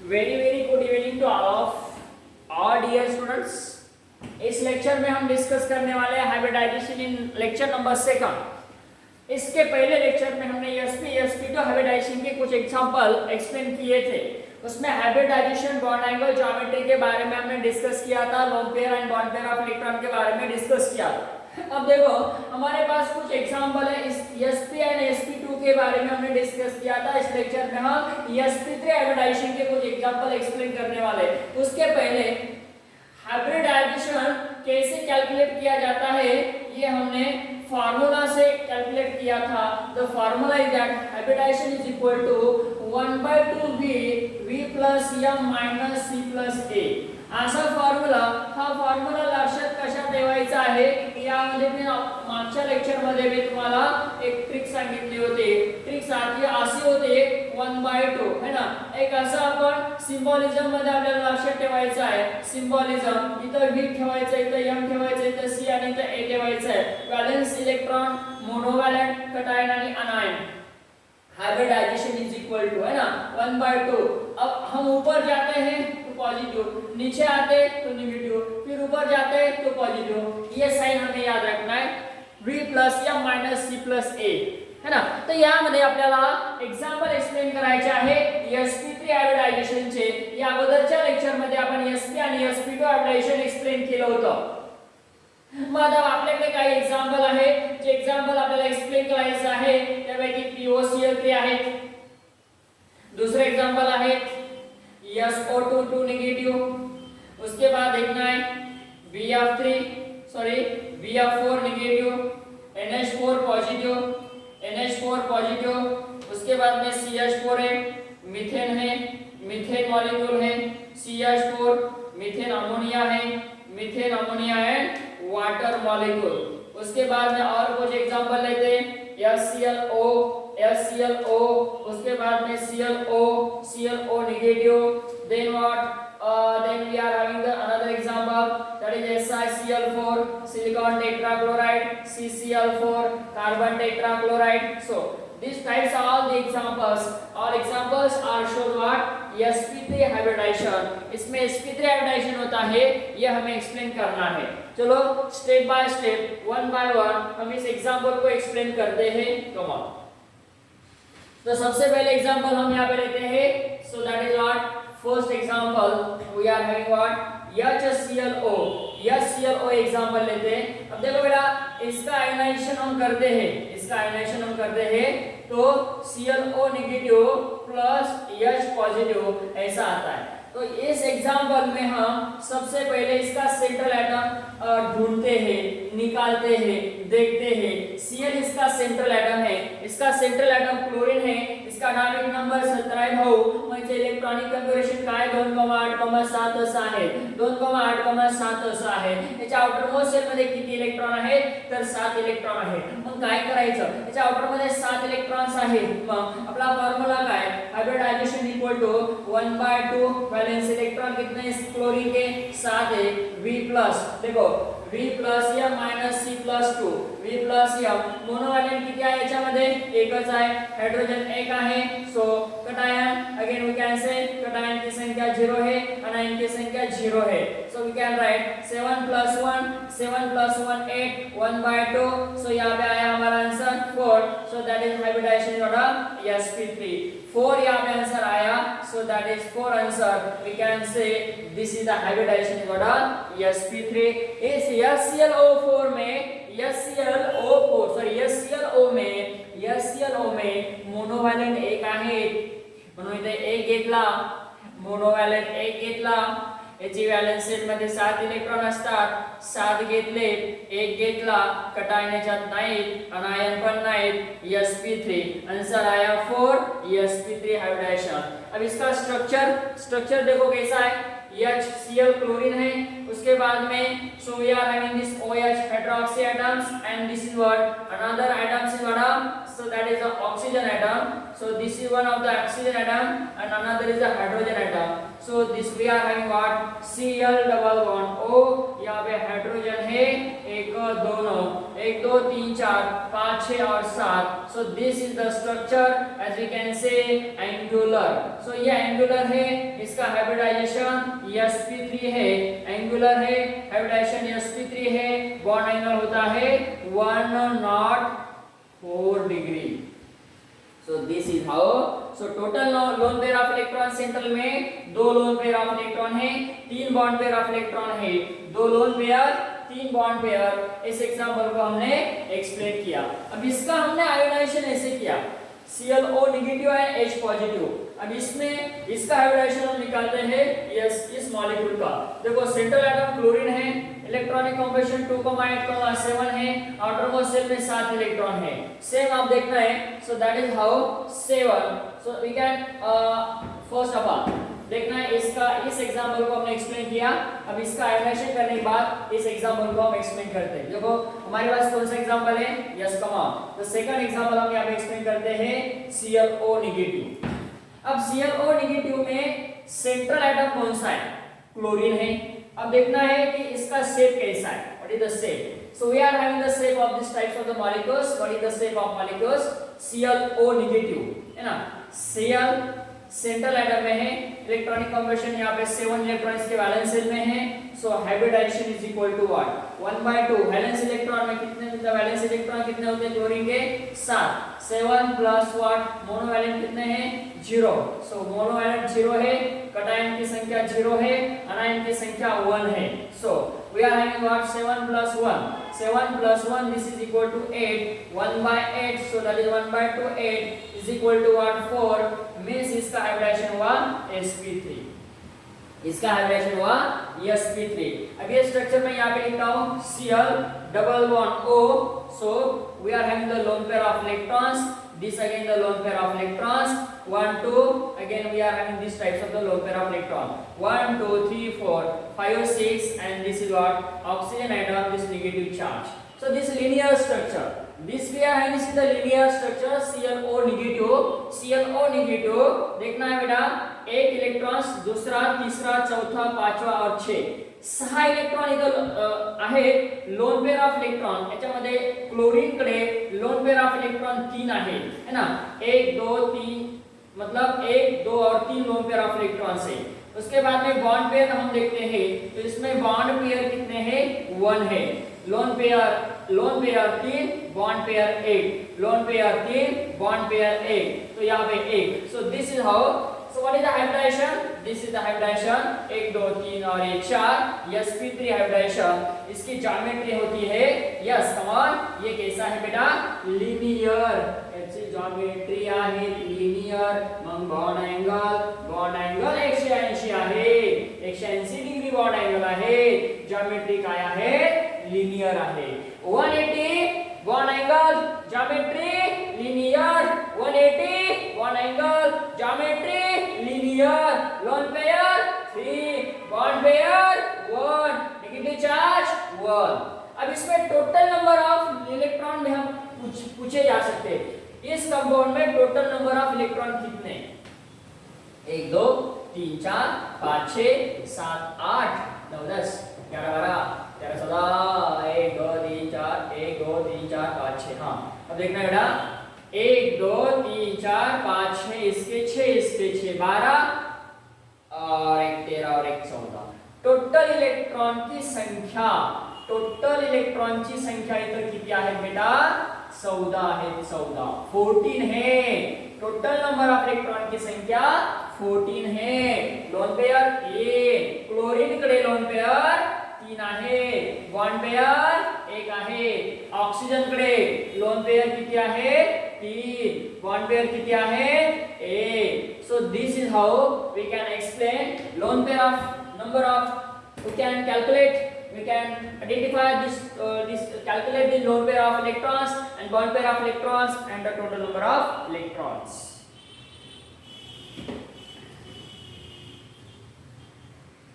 Very good evening to all dear students. इस lecture में हम डिस्कस करने वाले हैं हाइब्रिडाइजेशन इन लेक्चर नंबर 2। इसके पहले लेक्चर में हमने sp2 हाइब्रिडाइजेशन के कुछ एग्जांपल एक्सप्लेन किए थे। उसमें हाइब्रिडाइजेशन बॉन्ड एंगल ज्योमेट्री के बारे में हमने डिस्कस किया था, lone pair and bond pair of electron के बारे में डिस्कस किया था। अब देखो हमारे पास कुछ एग्जांपल है। इस sp एंड sp2 के बारे में हमने डिस्कस किया था। इस लेक्चर में हम sp3 हाइब्रिडाइजेशन के कुछ एग्जांपल एक्सप्लेन करने वाले। उसके पहले हाइब्रिडाइजेशन कैसे कैलकुलेट किया जाता है ये हमने फार्मूला से कैलकुलेट किया था। The formula is that hybridization is equal to 1/2v v plus m minus c plus a। असा फॉर्म्युला लक्षात कशा ठेवायचा आहे यामध्ये मी मागच्या लेक्चर मध्ये मी तुम्हाला एक ट्रिक सांगितली होती। ट्रिक सारखी अशी होती 1/2 है ना। एक असं आपण सिंबॉलिझम मध्ये आपल्याला लक्षात ठेवायचं आहे। सिंबॉलिझम इथं v ठेवायचं, इथं m ठेवायचं, इथं c आणि इथं a ठेवायचं आहे। वॅलेन्स इलेक्ट्रॉन, मोनोवॅलेंट, कटायन आणि anion. Hybridization is equal to है ना 1/2। अब हम ऊपर जाते हैं तो पॉजिटिव, नीचे आते तो नेगेटिव, फिर ऊपर जाते तो पॉजिटिव। ये साइन हमें याद रखना है v plus m minus c plus a है ना। तर यामध्ये आपल्याला एग्जांपल एक्सप्लेन करायचे आहे sp3 हाइब्रिडायजेशन चे। या अगोदरच्या लेक्चर मध्ये आपण sp आणि sp2 हाइब्रिडायजेशन एक्सप्लेन केलं होतं। मग आता आपल्याकडे काही एग्जांपल आहे जे एग्जांपल आपल्याला एक्सप्लेन करायचं आहे। त्यापैकी POCl3 आहे, दूसरे एग्जांपल आहे SO2 2 नेगेटिव, उसके बाद देखना है BF4 नेगेटिव, NH4 पॉजिटिव, उसके बाद में CH4 है, मीथेन है, मीथेन मॉलिक्यूल है, CH4 मीथेन अमोनिया है, वाटर मॉलिक्यूल। उसके बाद में और कुछ एग्जांपल लेते हैं HClO, उसके बाद में ClO negative. then we are having the another example that is SiCl4 silicon tetrachloride, CCl4 carbon tetrachloride। So these types are all the examples are shown what sp3 hybridization. इसमें sp3 hybridisation होता है, ये हमें explain करना है। चलो step by step, one by one हम इस एग्जांपल को एक्सप्लेन करते हैं। Come on. तो सबसे पहले एग्जांपल हम यहाँ पे लेते हैं। So that is what first example we are having what HClO example लेते हैं। अब देखो बेटा इसका आयनाइजेशन हम करते हैं तो ClO negative plus H positive ऐसा आता है। तो इस एग्जांपल में हम सबसे पहले इसका सेंट्रल एटम ढूंढते हैं, निकालते हैं, देखते हैं। Cl इसका सेंट्रल एटम है, इसका सेंट्रल एटम क्लोरीन है, इसका एटॉमिक नंबर 17 आहे भाऊ। म्हणजे इलेक्ट्रॉनिक कन्फिगरेशन काय 2,8,7 असं आहे, 2,8,7 असं आहे। याच्या आउटर मोस्ट शेल मध्ये किती इलेक्ट्रॉन आहेत तर 7 इलेक्ट्रॉन आहेत। मग काय करायचं, याच्या आउटर मध्ये 7 इलेक्ट्रॉन्स आहेत। मग आपला फॉर्म्युला काय hybridization equal to 1/2 valence electron कितने इस क्लोरीन के 7 है। देखो v plus m minus c plus 2 v plus m मोनोवॅलेंट किती आहे याच्यामध्ये एकच आहे, हाइड्रोजन एक आहे। So cation again we can say cation की संख्या 0 है, अनायन की संख्या 0 है। So we can write 7 plus 1 8 1/2। सो यहाँ पे आया हमारा answer 4। So that is hybridization of sp3 4 यहाँ पे आंसर आया। So that is 4 answer. We can say this is the hybridization of sp3। इस HClO में मोनोवॅलेंट एक आहे म्हणून इथे एक घेतला, मोनोवॅलेंट एक घेतला। याची वॅलेंस शेल मध्ये 7 इलेक्ट्रॉन असतात, 7 घेतले, एक घेतला, कटायन याच्यात नाही, अनायन पण नाही, sp3 आंसर आया 4 sp3 हाइब्रिडाइजेशन। अब इसका स्ट्रक्चर देखो कैसा है। HCl क्लोरीन है, उसके बाद में so we are having this OH hydroxy atoms and this is what another atoms is what so that is the oxygen atom. So this is one of the oxygen atom and another is the hydrogen atom. So this we are having what? Cl double bond O. यहाँ पे hydrogen है 1 2 9 1 2 3 4 5 6 और 7. So this is the structure as we can say angular. So ये angular है, इसका hybridization sp3 है, angular है, hybridization sp3 है, bond angle होता है 104 degree. So this is how. So total lone pair of electron central में 2 loan pair of electron है, 3 बॉन्ड पेयर ऑफ इलेक्ट्रॉन है, 2 लोन पेयर 3 बॉन्ड पेयर. इस example को हमने एक्सप्लेन किया. अब इसका हमने आयोनाइजेशन ऐसे किया, ClO नेगेटिव है H पॉजिटिव. अब इसमें इसका हाइब्रिडाइजेशन हम निकालते हैं इस मॉलिक्यूल का. देखो सेंट्रल एटम क्लोरीन है, इलेक्ट्रॉनिक कॉम्बिनेशन 2,8,7 है, आउटर मोस्ट शेल में 7 इलेक्ट्रॉन है. सेम आप देखना है. So that is how 7. So we can first of all देखना है इसका, इस एग्जांपल को हमने एक्सप्लेन किया. अब इसका आयोनाइजेशन करने के बाद इस एग्जांपल को हम एक्सप्लेन करते हैं. देखो हमारे पास कौन सा एग्जांपल है? Yes come on. तो सेकंड एग्जांपल हम यहां पे एक्सप्लेन करते हैं ClO नेगेटिव. अब ClO नेगेटिव में सेंट्रल एटम कौन सा है? क्लोरीन है. अब देखना है कि इसका शेप कैसा है. What is the shape? So we are having the shape of this types of the molecules. What is the shape of molecules? ClO negative है ना. Cl सेंट्रल एटम में है, इलेक्ट्रॉनिक कॉम्बिनेशन यहाँ पे 7 इलेक्ट्रॉन्स के valence shell में है. So hybridization is equal to what? 1/2. Valence electron में कितने, मतलब वैलेंस इलेक्ट्रॉन कितने होते हैं क्लोरीन के? 7. 7 प्लस व्हाट? मोनोवैलेंट कितने हैं? 0. सो मोनोवैलेंट 0 है, कैटायन की संख्या 0 है, आनायन की संख्या 1 है. सो we are having what? 7 plus 1. 7 plus 1, this is equal to 8. 1/8, so that is 1/2. 8 is equal to what? 4. Means इसका हाइब्रिडाइजेशन हुआ sp3. इसका हाइब्रिडाइजेशन हुआ sp3. अब ये स्ट्रक्चर में यहाँ पे लिखता हूँ Cl double bond O. So we are having the lone pair of electrons. This again the lone pair of electrons. 1 2. Again we are having these types of the lone pair of electron. 1 2 3 4 5 6, and this is what? Oxygen atom, this negative charge. So this linear structure. This we are having, this is the linear structure ClO negative. ClO negative देखना है बेटा, एक electrons, दूसरा, तीसरा, चौथा, पांचवा और 6 electron इथं आहेत. लोन पेयर ऑफ इलेक्ट्रॉन याच्यामध्ये क्लोरीन कडे लोन पेयर ऑफ इलेक्ट्रॉन 3 आहे है ना. 1 2 3 मतलब 1 2 और 3 लोन पेयर ऑफ इलेक्ट्रॉन्स है. उसके बाद में बॉन्ड पेयर हम देखते हैं, तो इसमें बॉन्ड पेयर कितने हैं? 1 है. Lone pair 3, bond pair 1, lone pair 3, bond pair 1. तो यहाँ पे 1. So this is how. So what is the hybridization? This is the hybridization 1 2 3 और 1 4. sp3 hybridisation. इसकी ज्योमेट्री होती है, यस कम ऑन, ये कैसा है बेटा? लीनियर. याची ज्योमेट्री आहे लीनियर. मग बॉन्ड एंगल 180 आहे, 180 डिग्री बॉन्ड एंगल आहे. ज्योमेट्री काय आहे? लीनियर आहे. 180 bond angle, geometry linear. 180 bond angle, geometry linear. Loan pair 3, bond pair 1, negative charge 1. अब इसमें टोटल नंबर ऑफ इलेक्ट्रॉन में हम पूछे जा सकते हैं. इस कंपाउंड में टोटल नंबर ऑफ इलेक्ट्रॉन कितने? 1 2 3 4 5 6 7 8 9 10 11 12 13 14 1 2 3 4 1 2 3 4 5 6. हाँ अब देखना बेटा, 1 2 3 4 5 6 इसके 6 12 और 1 13 और 1 14. टोटल इलेक्ट्रॉन की संख्या इथं किती आहे बेटा? 14 आहे. 14 है. टोटल नंबर ऑफ इलेक्ट्रॉन की संख्या 14 है. लोन पेयर 3, क्लोरीन कडे लोन पेयर 3 आहे, बॉन्ड पेयर 1 आहे. ऑक्सिजन कडे लोन पेयर किती आहे? 3, बॉन्ड पेयर किती आहे? 1. So this is how we can explain lone pair of number of. We can identify calculate the lone pair of electrons and bond pair of electrons and the total number of electrons.